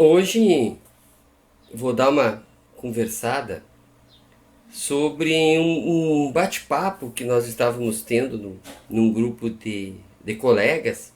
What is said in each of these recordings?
Hoje vou dar uma conversada sobre um bate-papo que nós estávamos tendo num grupo de colegas,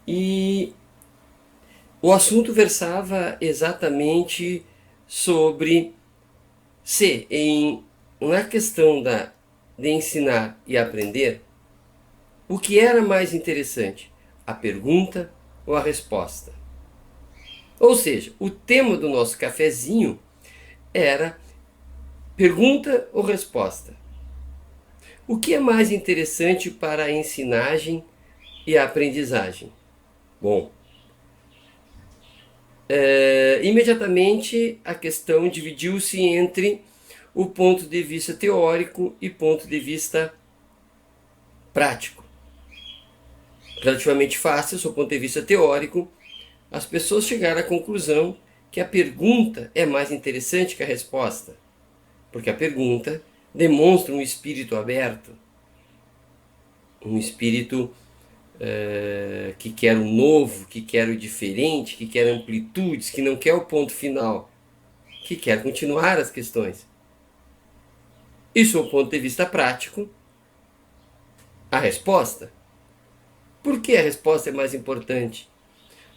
e o assunto versava exatamente sobre se na questão de ensinar e aprender, o que era mais interessante, a pergunta ou a resposta. Ou seja, o tema do nosso cafezinho era pergunta ou resposta. O que é mais interessante para a ensinagem e a aprendizagem? Bom, imediatamente a questão dividiu-se entre o ponto de vista teórico e ponto de vista prático. Relativamente fácil, do ponto de vista teórico, as pessoas chegaram à conclusão que a pergunta é mais interessante que a resposta, porque a pergunta demonstra um espírito aberto, um espírito que quer o novo, que quer o diferente, que quer amplitudes, que não quer o ponto final, que quer continuar as questões. Isso é o ponto de vista prático. A resposta. Por que a resposta é mais importante?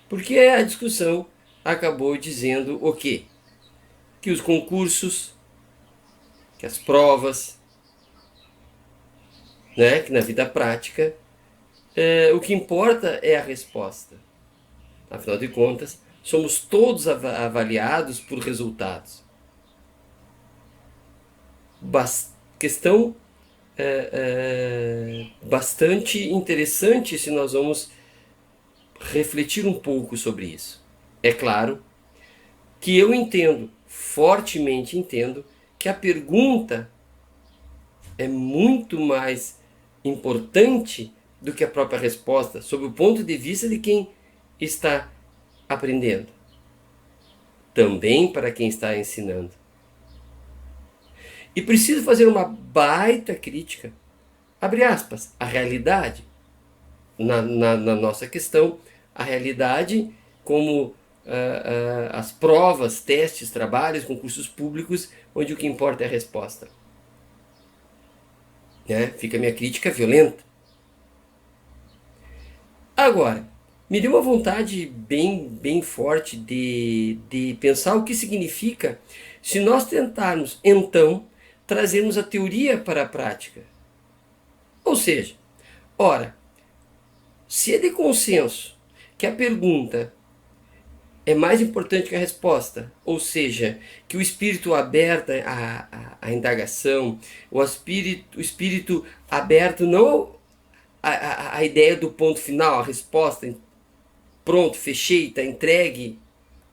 Porque a discussão acabou dizendo o quê? Que os concursos, que as provas, né, que na vida prática, o que importa é a resposta. Afinal de contas, somos todos avaliados por resultados. Questão bastante interessante se nós vamos refletir um pouco sobre isso. É claro que eu entendo, fortemente entendo, que a pergunta é muito mais importante do que a própria resposta, sob o ponto de vista de quem está aprendendo. Também para quem está ensinando. E preciso fazer uma baita crítica, abre aspas, a realidade. Na nossa questão, a realidade como as provas, testes, trabalhos, concursos públicos, onde o que importa é a resposta. Né? Fica a minha crítica violenta. Agora, me deu uma vontade bem forte de pensar o que significa se nós tentarmos, então, trazermos a teoria para a prática. Ou seja, ora, se é de consenso que a pergunta é mais importante que a resposta, ou seja, que o espírito aberto à indagação, o espírito aberto não à ideia do ponto final, a resposta, pronto, fechei, está entregue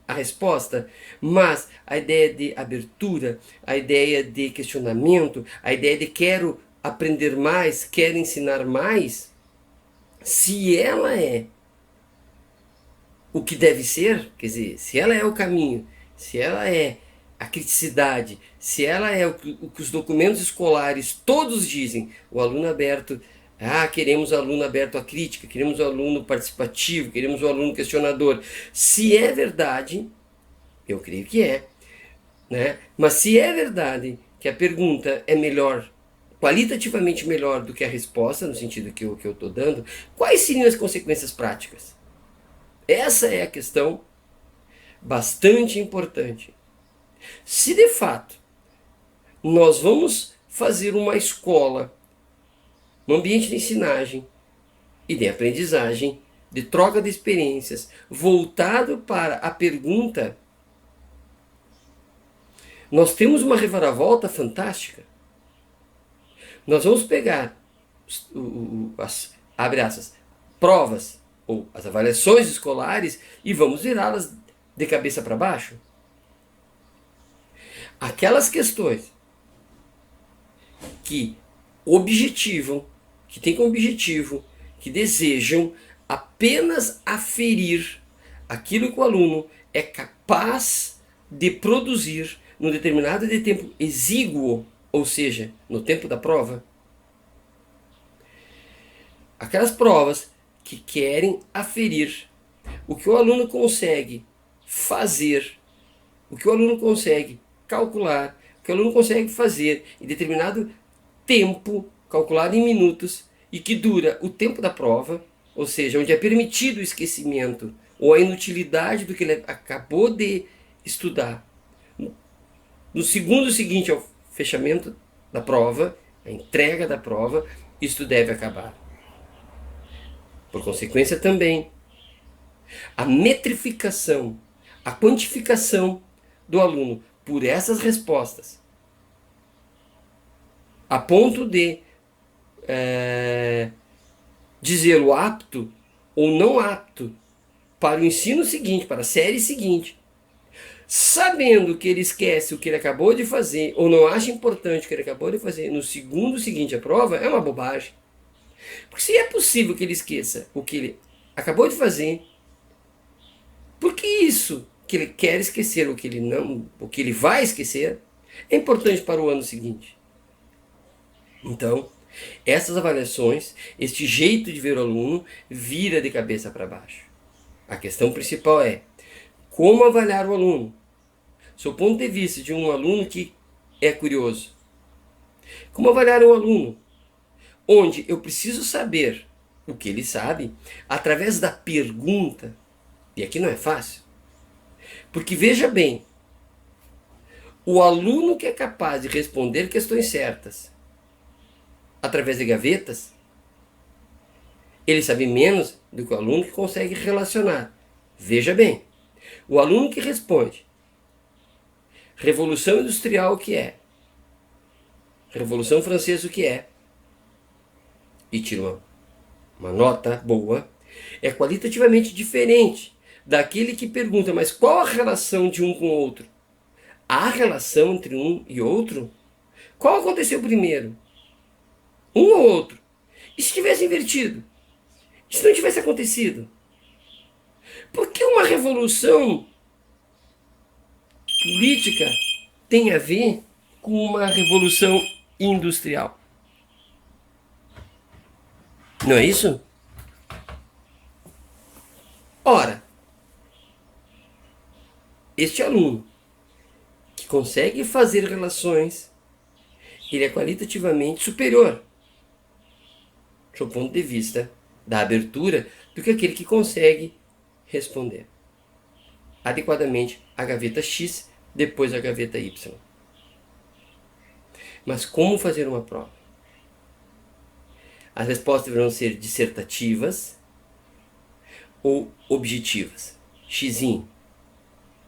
a resposta, mas a ideia de abertura, a ideia de questionamento, a ideia de quero aprender mais, quero ensinar mais, se ela é o que deve ser, quer dizer, se ela é o caminho, se ela é a criticidade, se ela é o que os documentos escolares todos dizem, o aluno aberto, queremos o aluno aberto à crítica, queremos o aluno participativo, queremos o aluno questionador. Se é verdade, eu creio que é, né? Mas se é verdade que a pergunta é melhor, qualitativamente melhor do que a resposta, no sentido que eu estou dando, quais seriam as consequências práticas? Essa é a questão bastante importante. Se de fato nós vamos fazer uma escola, um ambiente de ensinagem e de aprendizagem, de troca de experiências, voltado para a pergunta, nós temos uma reviravolta fantástica. Nós vamos pegar abre aspas, provas ou as avaliações escolares e vamos virá-las de cabeça para baixo. Aquelas questões que objetivam, que têm como objetivo, que desejam apenas aferir aquilo que o aluno é capaz de produzir num determinado de tempo exíguo, ou seja, no tempo da prova. Aquelas provas que querem aferir o que o aluno consegue fazer, o que o aluno consegue calcular, o que o aluno consegue fazer em determinado tempo, calculado em minutos, e que dura o tempo da prova, ou seja, onde é permitido o esquecimento ou a inutilidade do que ele acabou de estudar. No segundo seguinte ao fechamento da prova, a entrega da prova, isto deve acabar. Por consequência também, a metrificação, a quantificação do aluno por essas respostas, a ponto de dizê-lo apto ou não apto para o ensino seguinte, para a série seguinte, sabendo que ele esquece o que ele acabou de fazer ou não acha importante o que ele acabou de fazer no segundo seguinte à prova, é uma bobagem. Porque se é possível que ele esqueça o que ele acabou de fazer, por que isso que ele quer esquecer, o que ele não, o que ele vai esquecer, é importante para o ano seguinte? Então, essas avaliações, este jeito de ver o aluno, vira de cabeça para baixo. A questão principal é como avaliar o aluno, sob o ponto de vista de um aluno que é curioso. Como avaliar um aluno onde eu preciso saber o que ele sabe através da pergunta, e aqui não é fácil, porque veja bem, o aluno que é capaz de responder questões certas através de gavetas, ele sabe menos do que o aluno que consegue relacionar. Veja bem, o aluno que responde Revolução Industrial o que é, Revolução Francesa o que é, e tira uma nota boa, é qualitativamente diferente daquele que pergunta, mas qual a relação de um com o outro? Há relação entre um e outro? Qual aconteceu primeiro? Um ou outro? E se tivesse invertido? E se não tivesse acontecido? Por que uma revolução política tem a ver com uma revolução industrial? Não é isso? Ora, este aluno que consegue fazer relações, ele é qualitativamente superior, do ponto de vista da abertura, do que aquele que consegue responder adequadamente a gaveta X, depois a gaveta Y. Mas como fazer uma prova? As respostas deverão ser dissertativas ou objetivas. Xizinho.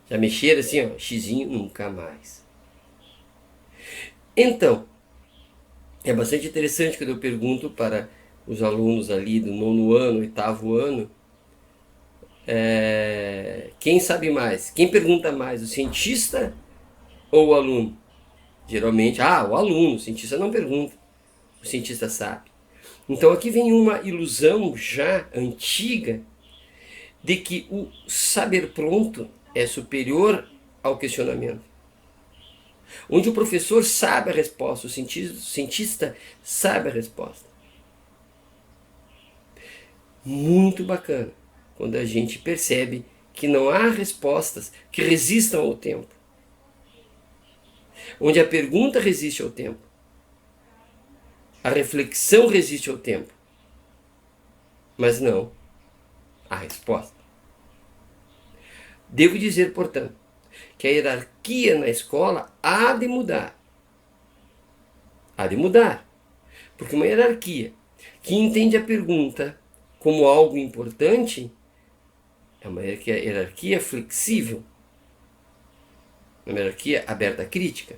Já mexeram assim, ó, xizinho, nunca mais. Então, é bastante interessante quando eu pergunto para os alunos ali do 9º ano, 8º ano, quem sabe mais? Quem pergunta mais? O cientista ou o aluno? Geralmente, o aluno, o cientista não pergunta, o cientista sabe. Então aqui vem uma ilusão já antiga de que o saber pronto é superior ao questionamento. Onde o professor sabe a resposta, o cientista sabe a resposta. Muito bacana quando a gente percebe que não há respostas que resistam ao tempo. Onde a pergunta resiste ao tempo. A reflexão resiste ao tempo. Mas não a resposta. Devo dizer, portanto, que a hierarquia na escola há de mudar. Há de mudar. Porque uma hierarquia que entende a pergunta como algo importante é uma hierarquia flexível. Uma hierarquia aberta à crítica.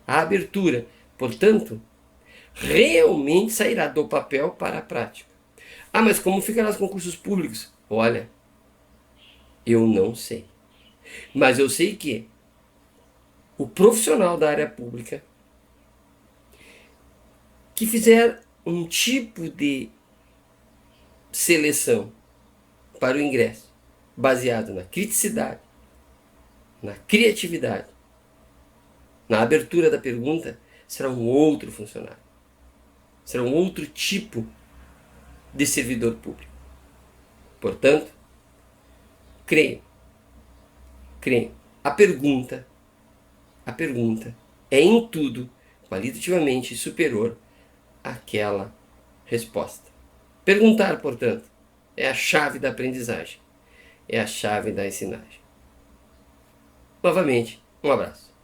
A abertura, portanto, realmente sairá do papel para a prática. Mas como ficará os concursos públicos? Olha, eu não sei. Mas eu sei que o profissional da área pública que fizer um tipo de seleção para o ingresso baseado na criticidade, na criatividade, na abertura da pergunta, será um outro funcionário. Será um outro tipo de servidor público. Portanto, Creio, creio. A pergunta é em tudo qualitativamente superior àquela resposta. Perguntar, portanto, é a chave da aprendizagem, é a chave da ensinagem. Novamente, um abraço.